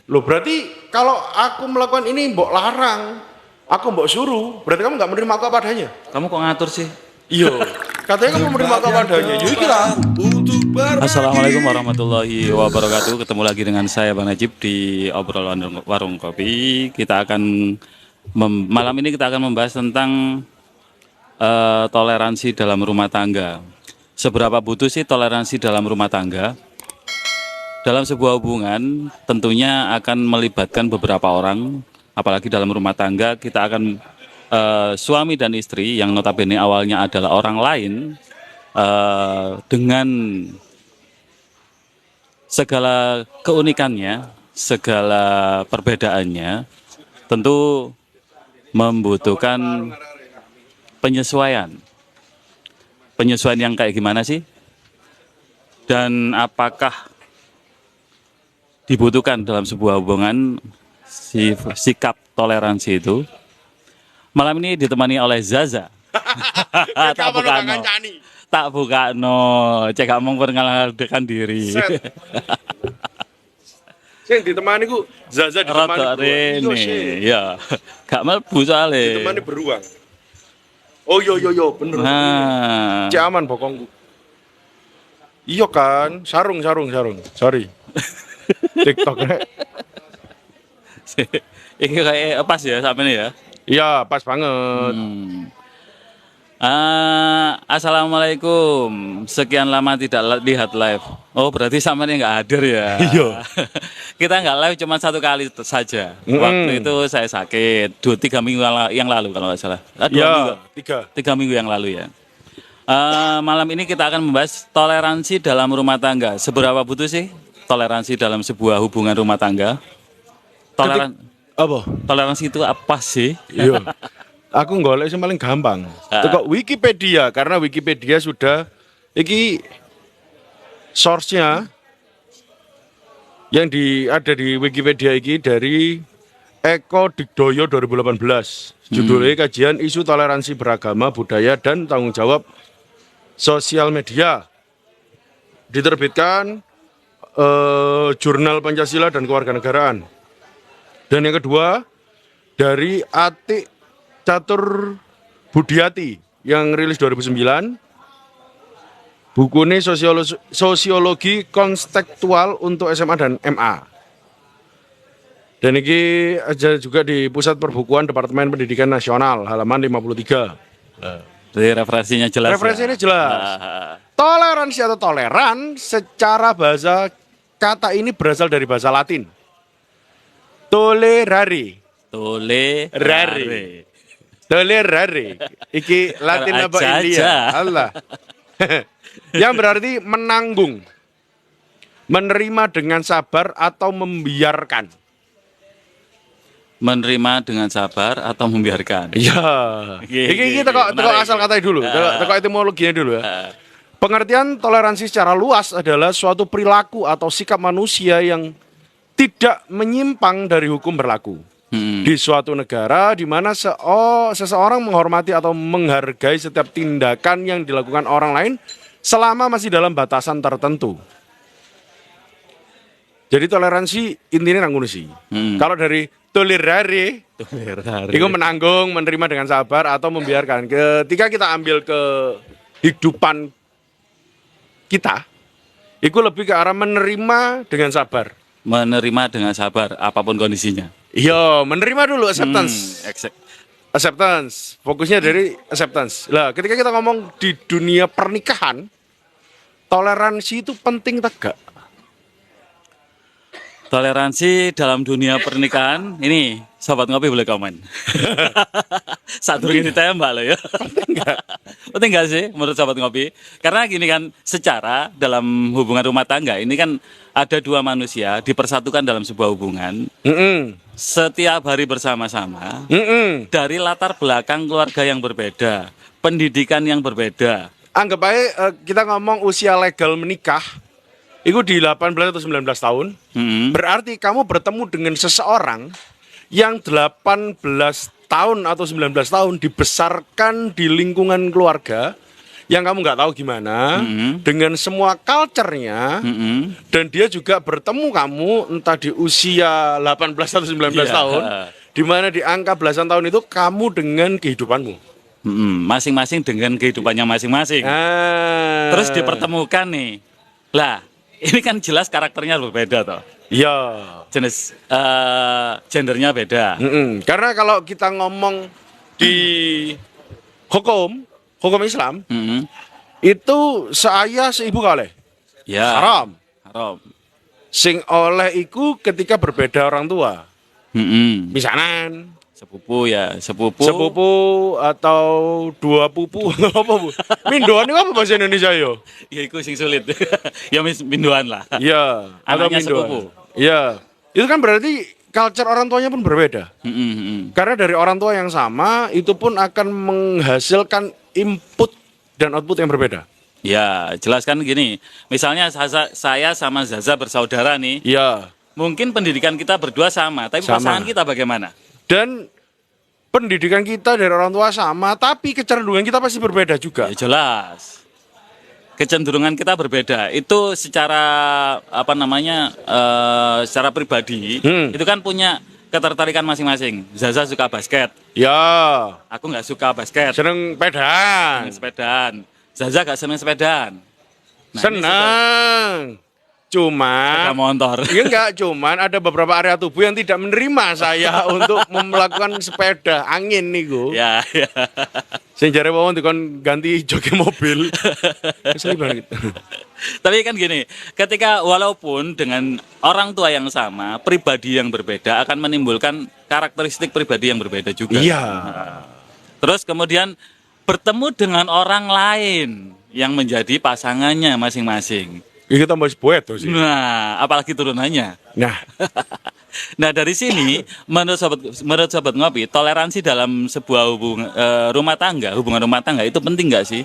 Loh berarti kalau aku melakukan ini mbok larang, aku mbok suruh, berarti kamu nggak menerima aku apa adanya? Kamu kok ngatur sih? Iya, katanya kamu menerima aku apa adanya. Yuk kira. Assalamualaikum warahmatullahi wabarakatuh. Ketemu lagi dengan saya Bang Najib di obrolan warung kopi. Malam ini kita akan membahas tentang toleransi dalam rumah tangga. Seberapa butuh sih toleransi dalam rumah tangga? Dalam sebuah hubungan tentunya akan melibatkan beberapa orang, apalagi dalam rumah tangga kita akan suami dan istri yang notabene awalnya adalah orang lain, dengan segala keunikannya, segala perbedaannya, tentu membutuhkan penyesuaian. Penyesuaian yang kayak gimana sih? Dan apakah dibutuhkan dalam sebuah hubungan sikap toleransi itu? Malam ini ditemani oleh Zaza. Tak buka no. Tak buka no. Cek ngomong perkenalkan diri. Sing ditemani ku Zaza ditemani Rada beruang. rene. Ya. Gak mlebu soalé. Ditemani beruang. Oh yo bener. Nah. Cek aman bokongku. Iya kan, sarung. Sorry. TikTok rek. Ini kayak pas ya sampe ya. Iya, pas banget. Assalamualaikum. Sekian lama tidak lihat live. Oh, berarti sama ini nggak hadir ya? Iya. Kita nggak live cuma satu kali saja. Waktu itu saya sakit 2-3 minggu yang lalu kalau nggak salah. 2 minggu. Iya, 3 minggu yang lalu ya. Malam ini kita akan membahas toleransi dalam rumah tangga. Seberapa butuh sih toleransi dalam sebuah hubungan rumah tangga? Apa? Toleransi itu apa sih? Iya. Aku golek sing paling gampang. Teko Wikipedia karena Wikipedia sudah iki source-nya yang ada di Wikipedia iki dari Eko Digdoyo 2018. Judulnya kajian isu toleransi beragama, budaya dan tanggung jawab sosial media. Diterbitkan Jurnal Pancasila dan Kewarganegaraan. Dan yang kedua dari Atik Catur Budiati yang rilis 2009, bukunya sosiologi konstekstual untuk SMA dan MA. Dan ini ada juga di Pusat Perbukuan Departemen Pendidikan Nasional halaman 53. Jadi referensinya jelas. Referensinya ya? jelas. Toleransi atau toleran secara bahasa kata ini berasal dari bahasa Latin. Tolerare. Iki Latin apa India? Allah. Yang berarti menanggung, menerima dengan sabar atau membiarkan. Menerima dengan sabar atau membiarkan. Iya. Iki teko asal katanya dulu, teko etimologinya dulu ya. Pengertian toleransi secara luas adalah suatu perilaku atau sikap manusia yang tidak menyimpang dari hukum berlaku. Di suatu negara di mana seseorang menghormati atau menghargai setiap tindakan yang dilakukan orang lain selama masih dalam batasan tertentu. Jadi toleransi intinya nang ngono sih. Kalau dari tolerare itu menanggung, menerima dengan sabar atau membiarkan. Ketika kita ambil ke kehidupan kita, itu lebih ke arah menerima dengan sabar. Menerima dengan sabar apapun kondisinya. Iya, menerima dulu acceptance. Acceptance, fokusnya dari acceptance. Lah, ketika kita ngomong di dunia pernikahan, toleransi itu penting tegak. Toleransi dalam dunia pernikahan, ini sobat ngopi boleh komen. Satu ini ditembak loh ya. Penting nggak sih menurut sobat ngopi? Karena gini kan, secara dalam hubungan rumah tangga ini kan ada dua manusia dipersatukan dalam sebuah hubungan. Setiap hari bersama-sama, dari latar belakang keluarga yang berbeda, pendidikan yang berbeda. Anggap aja kita ngomong usia legal menikah itu di 18 atau 19 tahun. Berarti kamu bertemu dengan seseorang yang 18 tahun atau 19 tahun dibesarkan di lingkungan keluarga yang kamu nggak tahu gimana, dengan semua culture-nya, dan dia juga bertemu kamu entah di usia 18 atau 19 tahun, di mana di angka belasan tahun itu kamu dengan kehidupanmu. Masing-masing dengan kehidupannya masing-masing. Terus dipertemukan nih. Lah, ini kan jelas karakternya berbeda toh. Iya. Jenis gendernya beda. Karena kalau kita ngomong di hukum Islam, itu seayah seibu kalih. Ya. Haram. Sing oleh iku ketika berbeda orang tua. Misanan sepupu atau dua pupu apa Bu? Mindoan itu apa bahasa Indonesia yo? Ya iku sing sulit. Ya mindoan lah. Iya, atau anaknya mindoan. sepupu. Iya. Itu kan berarti culture orang tuanya pun berbeda. Karena dari orang tua yang sama itu pun akan menghasilkan input dan output yang berbeda. Ya, jelaskan gini. Misalnya saya sama Zaza bersaudara nih. Iya. Mungkin pendidikan kita berdua sama, tapi pasangan kita bagaimana? Dan pendidikan kita dari orang tua sama, tapi kecenderungan kita pasti berbeda juga. Ya jelas. Kecenderungan kita berbeda. Itu secara secara pribadi, itu kan punya ketertarikan masing-masing. Zaza suka basket. Ya. Aku nggak suka basket. Seneng sepedaan. Zaza nggak seneng sepedaan. Nah, senang. Cuman motor. Iya enggak, cuman ada beberapa area tubuh yang tidak menerima saya untuk melakukan sepeda angin niku. Ya. Sing jare wong dikon ganti joki mobil. Kesel banget. Tapi kan gini, ketika walaupun dengan orang tua yang sama, pribadi yang berbeda akan menimbulkan karakteristik pribadi yang berbeda juga. Iya. Terus kemudian bertemu dengan orang lain yang menjadi pasangannya masing-masing. Ini kita bahas poet tuh sih. Nah, apalagi turunannya. Nah, dari sini menurut sobat ngopi, toleransi dalam sebuah hubungan rumah tangga itu penting nggak sih?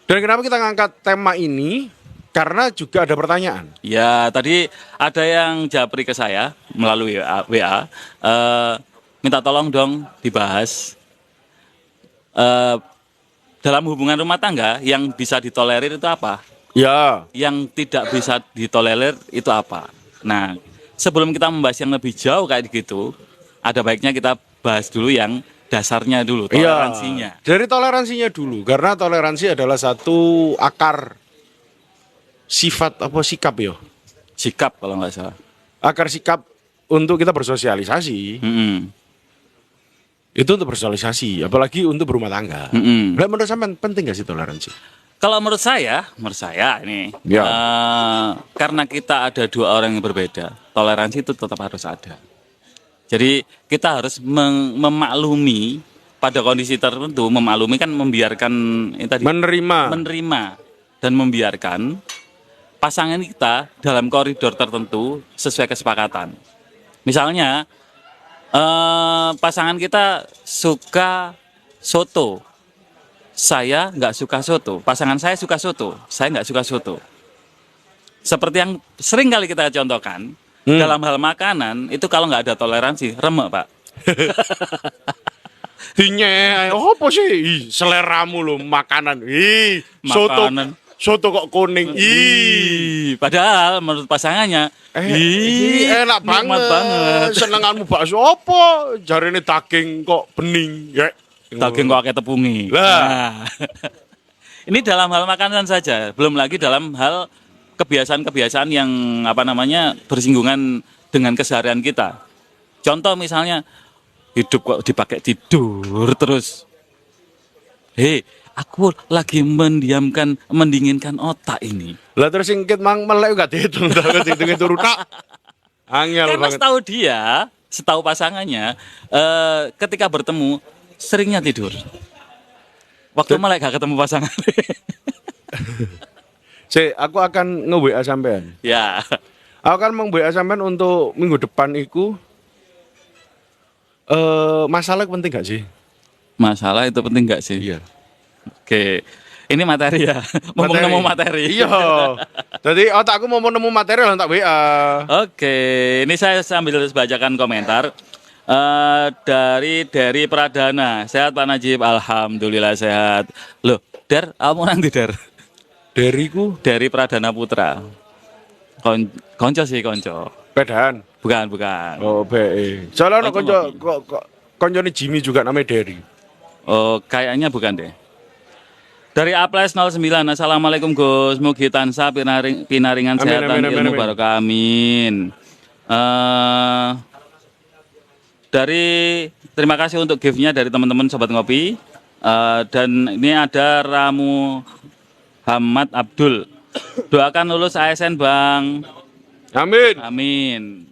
Dan kenapa kita ngangkat tema ini? Karena juga ada pertanyaan. Ya, tadi ada yang japri ke saya melalui WA, minta tolong dong dibahas dalam hubungan rumah tangga yang bisa ditolerir itu apa? Ya. Yang tidak bisa ditolerir itu apa? Nah, sebelum kita membahas yang lebih jauh kayak gitu, ada baiknya kita bahas dulu yang dasarnya dulu, toleransinya. Ya, dari toleransinya dulu, karena toleransi adalah satu akar sifat apa sikap yo? Sikap kalau nggak salah. Akar sikap untuk kita bersosialisasi. Itu untuk bersosialisasi, apalagi untuk berumah tangga. Nah, menurut sampean penting nggak sih toleransi? Kalau menurut saya ini, karena kita ada dua orang yang berbeda, toleransi itu tetap harus ada. Jadi kita harus memaklumi pada kondisi tertentu, memaklumi kan membiarkan menerima dan membiarkan pasangan kita dalam koridor tertentu sesuai kesepakatan. Misalnya pasangan kita suka soto. Saya nggak suka soto, pasangan saya suka soto, saya nggak suka soto. Seperti yang sering kali kita contohkan, dalam hal makanan, itu kalau nggak ada toleransi, remek Pak. Dinyek, apa sih? Seleramu loh makanan. Soto kok kuning. Padahal menurut pasangannya, enak banget. Senenganmu bakso apa? Jarine daging kok bening. Daging kok kayak tepungi. Nah, ini dalam hal makanan saja, belum lagi dalam hal kebiasaan-kebiasaan yang bersinggungan dengan keseharian kita. Contoh misalnya, hidup kok dipakai tidur terus. Aku lagi mendinginkan otak ini. Lah terus singkit mang melek gak dihitung, hitungin turu tak. Angel banget. Karena setahu pasangannya, ketika bertemu seringnya tidur. Waktu melek gak ketemu pasangan. Aku akan nge-WA sampean. Ya. Aku akan meng-WA sampean untuk minggu depan iku. Masalah penting gak sih? Masalah itu penting gak sih? Iya. Oke. Ini materi ya. Mumpung nemu materi. Iya. Jadi otakku mau nemu materi lah tak WA. Oke, ini saya sambil bacakan komentar. Dari Pradana. Sehat Pak Najib? Alhamdulillah sehat. Loh, kamu nanti Dariku Dari Pradana Putra. Konco sih konco. pedahan. Bukan, bukan. Oh, BE. Soalnya Konco konco ngopi. kok koncone Jimmy juga namanya Derry. Oh, kayaknya bukan deh. Dari Aples 09. Assalamualaikum Gus. Mugi tansah pinaringan Amin, sehat amin, lan amin, ilmu amin. barokah. Amin. Eh, terima kasih untuk gift-nya dari teman-teman Sobat Ngopi. Dan ini ada Ramu Hamad Abdul. Doakan lulus ASN Bang. Amin. Amin.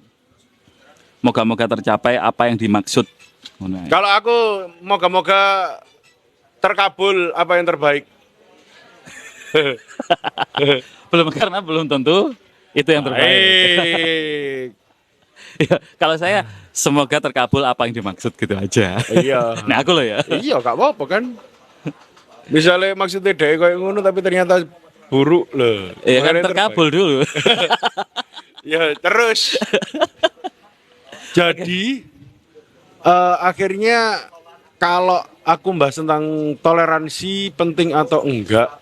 Moga-moga tercapai apa yang dimaksud. Kalau aku moga-moga terkabul apa yang terbaik. Karena belum tentu itu yang terbaik. Baik. Ya, kalau saya semoga terkabul apa yang dimaksud gitu aja. Iya. Nah aku loh ya. Iya, gak apa-apa kan. Misalnya maksudnya deh kayak ngono tapi ternyata buruk loh. Ya kan Makanya terkabul dulu. Ya terus. Jadi akhirnya kalau aku bahas tentang toleransi penting atau enggak,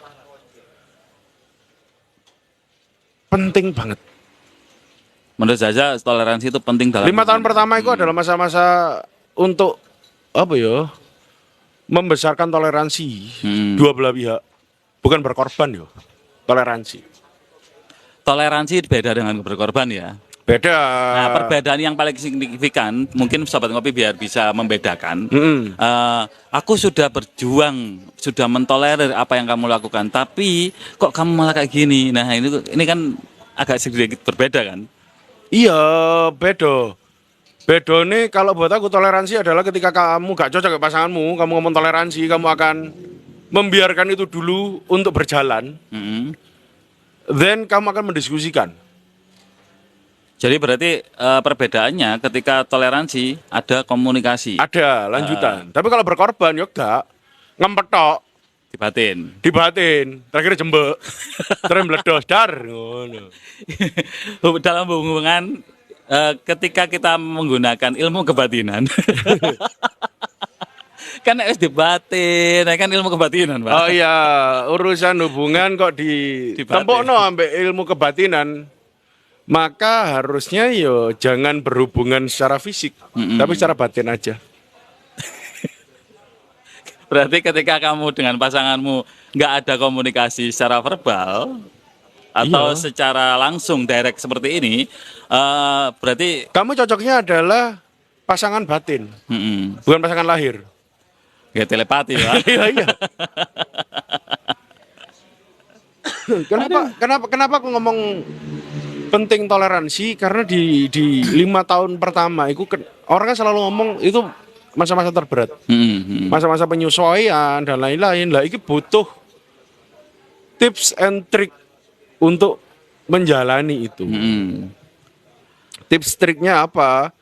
penting banget. Menurut saya toleransi itu penting dalam 5 tahun hubungan. pertama itu adalah masa-masa untuk apa ya? Membesarkan toleransi dua belah pihak. Bukan berkorban yo. Toleransi. Toleransi beda dengan berkorban ya. Beda. Nah, perbedaan yang paling signifikan, mungkin Sobat Ngopi biar bisa membedakan. Aku sudah berjuang, sudah mentolerir apa yang kamu lakukan, tapi kok kamu malah kayak gini? Nah, ini kan agak sedikit berbeda kan? Iya, beda. Beda nih kalau buat aku toleransi adalah ketika kamu gak cocok dengan pasanganmu, kamu ngomong toleransi, kamu akan membiarkan itu dulu untuk berjalan. Mm-mm. Then kamu akan mendiskusikan. Jadi berarti perbedaannya ketika toleransi ada komunikasi, Ada lanjutan. Tapi kalau berkorban ya gak ngempet dibatin. dibatin, terakhir jembek, terus meledos dar ngono. Dalam hubungan ketika kita menggunakan ilmu kebatinan, kan harus dibatin, kan ilmu kebatinan, Pak. Oh iya, urusan hubungan kok ditempokno ambek ilmu kebatinan. Maka harusnya yo jangan berhubungan secara fisik, tapi secara batin aja. Berarti ketika kamu dengan pasanganmu nggak ada komunikasi secara verbal atau Iya. secara langsung direct seperti ini, berarti Kamu cocoknya adalah pasangan batin, bukan pasangan lahir. ya telepati lah. Iya iya. kenapa aku ngomong penting toleransi karena di 5 tahun pertama itu orang kan selalu ngomong itu masa-masa terberat, masa-masa penyesuaian dan lain-lain. Lah ini butuh tips and trick untuk menjalani itu. Tips triknya apa?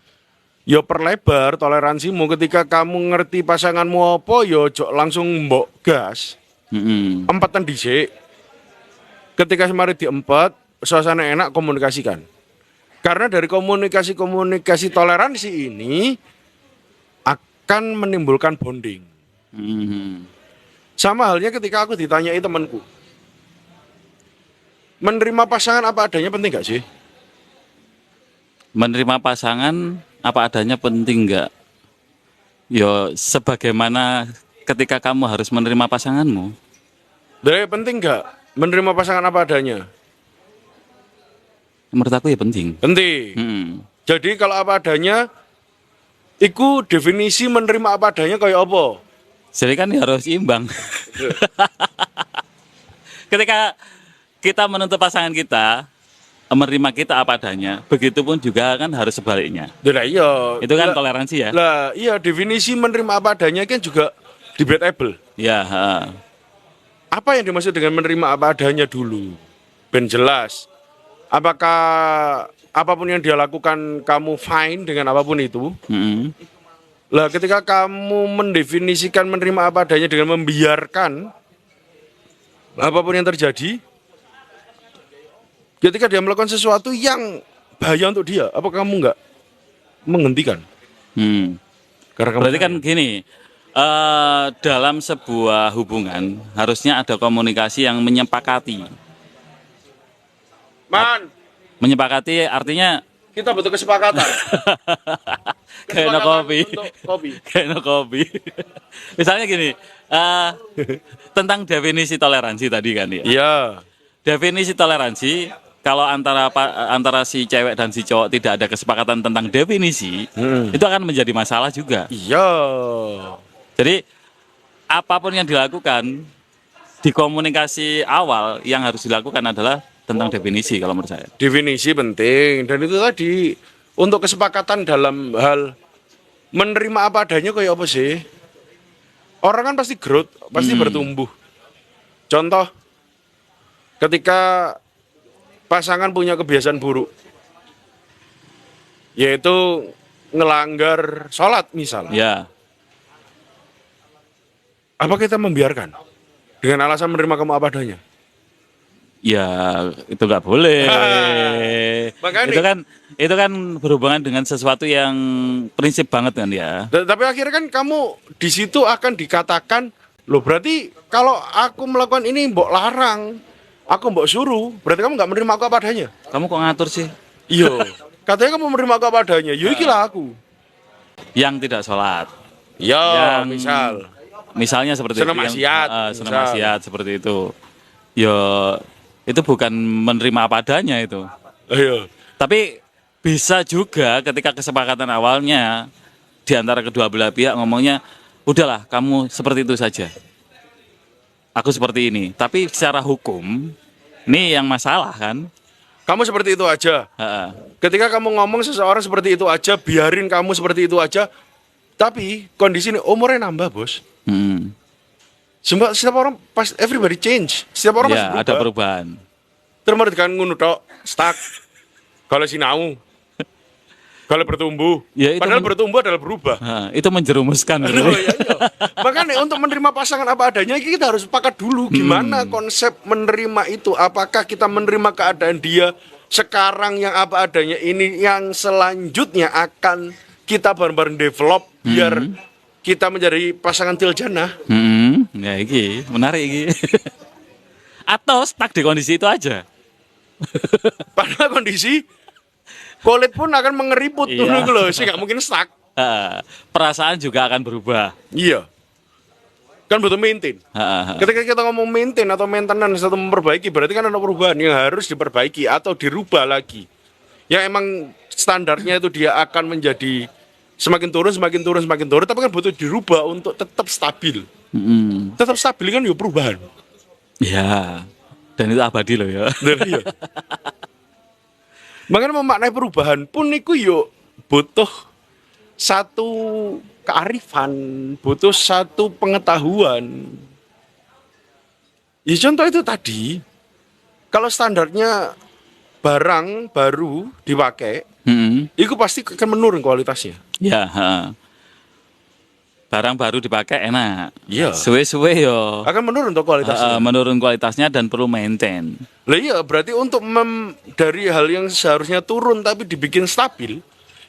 Yo perlebar toleransimu ketika kamu ngerti pasanganmu apa yo jok langsung mbok gas. Empetan dhisik. Ketika semari diempet, suasana enak komunikasikan. Karena dari komunikasi toleransi ini akan menimbulkan bonding. Sama halnya ketika aku ditanyai temanku. Menerima pasangan apa adanya penting gak sih? Menerima pasangan apa adanya penting nggak? Yo sebagaimana ketika kamu harus menerima pasanganmu. Dari penting gak menerima pasangan apa adanya? Menurut aku ya penting. Penting. Jadi kalau apa adanya, iku definisi menerima apa adanya kayak apa? Jadi kan harus imbang. Ketika kita menuntut pasangan kita, menerima kita apa adanya, begitupun juga kan harus sebaliknya. Lah iya. Itu kan toleransi ya. Lah iya definisi menerima apa adanya kan juga debatable. Ya. Apa yang dimaksud dengan menerima apa adanya dulu? Ben jelas. Apakah apapun yang dia lakukan kamu fine dengan apapun itu? Lah ketika kamu mendefinisikan menerima apa adanya dengan membiarkan apapun yang terjadi, ketika dia melakukan sesuatu yang bahaya untuk dia, apa kamu nggak menghentikan? Karena kamu Berarti kan gini, dalam sebuah hubungan harusnya ada komunikasi yang menyepakati. Man, Menyepakati artinya kita butuh kesepakatan. kayak no kopi. Untuk kopi. Kayak no kopi. Misalnya gini, tentang definisi toleransi tadi kan ya. Iya. Definisi toleransi kalau antara si cewek dan si cowok tidak ada kesepakatan tentang definisi, itu akan menjadi masalah juga. Iya. Jadi apapun yang dilakukan di komunikasi awal yang harus dilakukan adalah tentang definisi kalau menurut saya. Definisi penting dan itu tadi untuk kesepakatan dalam hal menerima apa adanya kayak apa sih? Orang kan pasti growth, pasti bertumbuh. Contoh ketika pasangan punya kebiasaan buruk yaitu ngelanggar sholat misal. Ya, Apa kita membiarkan dengan alasan menerima kamu apa adanya? ya itu nggak boleh. Makanya- Itu kan berhubungan dengan sesuatu yang prinsip banget kan ya. Tapi akhirnya kan kamu di situ akan dikatakan, loh berarti kalau aku melakukan ini mbok larang, aku mbok suruh, berarti kamu nggak menerima aku apa adanya. Kamu kok ngatur sih? Iya, katanya kamu menerima aku apa adanya. Yo ikilah aku. Yang tidak sholat. Ya, Yang- misal. Misalnya seperti Senam itu. maksiat, Senam misal. maksiat seperti itu. Ya itu bukan menerima apa adanya itu. Iya. Tapi bisa juga ketika kesepakatan awalnya di antara kedua belah pihak ngomongnya, udahlah kamu seperti itu saja. Aku seperti ini. Tapi secara hukum, ini yang masalah kan? Kamu seperti itu aja. Heeh. Ketika kamu ngomong seseorang seperti itu aja, biarin kamu seperti itu aja. Tapi kondisi ini umurnya nambah, Bos. Hmm. Setiap orang pas everybody change. Setiap orang Ya, pasti ada berubah. perubahan. Terus kan ngono tok, stuck. Kalau sinau. Kalau bertumbuh. Ya, itu Padahal men- bertumbuh adalah berubah. Itu menjerumuskan. Oh, iya, iya. Makanya untuk menerima pasangan apa adanya kita harus sepakat dulu gimana konsep menerima itu. Apakah kita menerima keadaan dia sekarang yang apa adanya ini yang selanjutnya akan kita bareng-bareng develop biar kita menjadi pasangan tiljana. Ya iki, menarik iki. Atau stuck di kondisi itu aja. Pada kondisi kulit pun akan mengeriput Iya. dulu loh, sih nggak mungkin stuck. Perasaan juga akan berubah. Iya. Kan butuh maintain. Heeh. Ketika kita ngomong maintain atau maintenance atau memperbaiki, berarti kan ada perubahan yang harus diperbaiki atau dirubah lagi. Yang emang standarnya itu dia akan menjadi semakin turun, semakin turun, semakin turun, tapi kan butuh dirubah untuk tetap stabil. Mm-mm. Tetap stabil kan ya perubahan. Ya, dan itu abadi loh ya. Iya. Makanya memaknai perubahan pun niku yo butuh satu kearifan, butuh satu pengetahuan. Ya contoh itu tadi, kalau standarnya barang baru dipakai, Mm-mm. itu pasti akan menurun kualitasnya. Ya, heeh. Barang baru dipakai enak. Iya. Suwe-suwe yo. Akan menurun tuh kualitasnya. Menurun kualitasnya dan perlu maintain. Lah iya, berarti untuk dari hal yang seharusnya turun tapi dibikin stabil,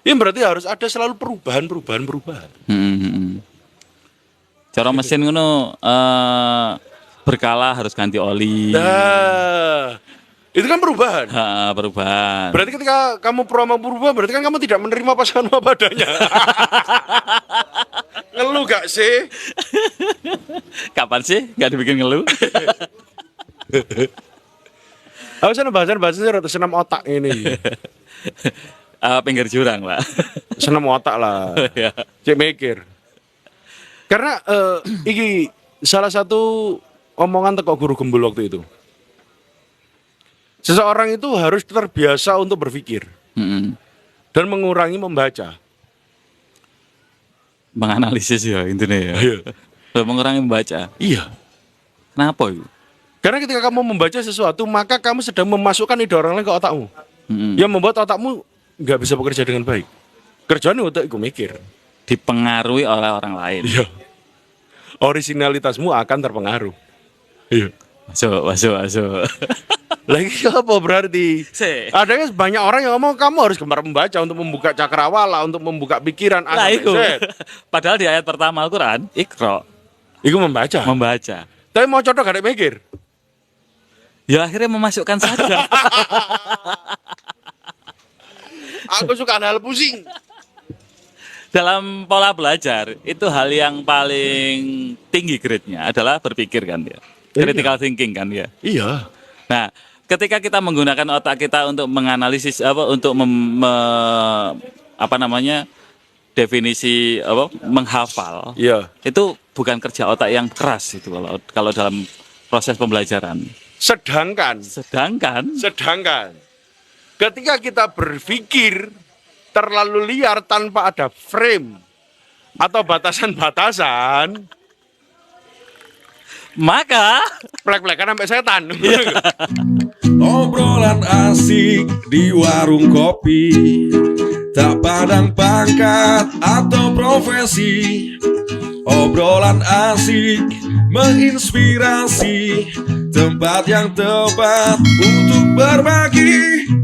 ya berarti harus ada selalu perubahan. Mm-mm. Cara mesin ngono berkala harus ganti oli. Nah, itu kan perubahan. Perubahan. Berarti ketika kamu promo berubah, berarti kan kamu tidak menerima pasangan apa adanya. Ngeluh gak sih? Kapan sih nggak dibikin ngeluh? Aku sana bahasan rata senam otak ini. Pinggir jurang, Pak. Senam otak lah. Ya. Cek mikir. Karena iki salah satu omongan teko guru gembul waktu itu. Seseorang itu harus terbiasa untuk berpikir Mm-mm. dan mengurangi membaca. Menganalisis ya intinya ya. Iya. Mengurangi membaca. Iya. Kenapa itu? Karena ketika kamu membaca sesuatu, maka kamu sedang memasukkan ide orang lain ke otakmu. Mm-mm. Yang membuat otakmu nggak bisa bekerja dengan baik. Kerjaan otak gue mikir. Dipengaruhi oleh orang lain. Iya. Originalitasmu akan terpengaruh. Iya. Masuk. Lagi apa berarti? Se. Ada kan banyak orang yang ngomong kamu harus gemar membaca untuk membuka cakrawala, untuk membuka pikiran. Lah sampai iku. Z. Padahal di ayat pertama Al-Qur'an, Iqra, Iku membaca. membaca. Tapi mau cocok gak ada mikir. Ya akhirnya memasukkan saja. Aku suka hal pusing. Dalam pola belajar itu hal yang paling tinggi grade-nya adalah berpikir kan ya. Critical thinking kan ya. Iya. Nah, ketika kita menggunakan otak kita untuk menganalisis untuk apa namanya? Definisi menghafal. Iya. Itu bukan kerja otak yang keras itu kalau dalam proses pembelajaran. Sedangkan ketika kita berpikir terlalu liar tanpa ada frame atau batasan-batasan, maka plek-plekan sampai setan. Obrolan asik di warung kopi, tak pandang pangkat atau profesi. Obrolan asik menginspirasi, tempat yang tepat untuk berbagi.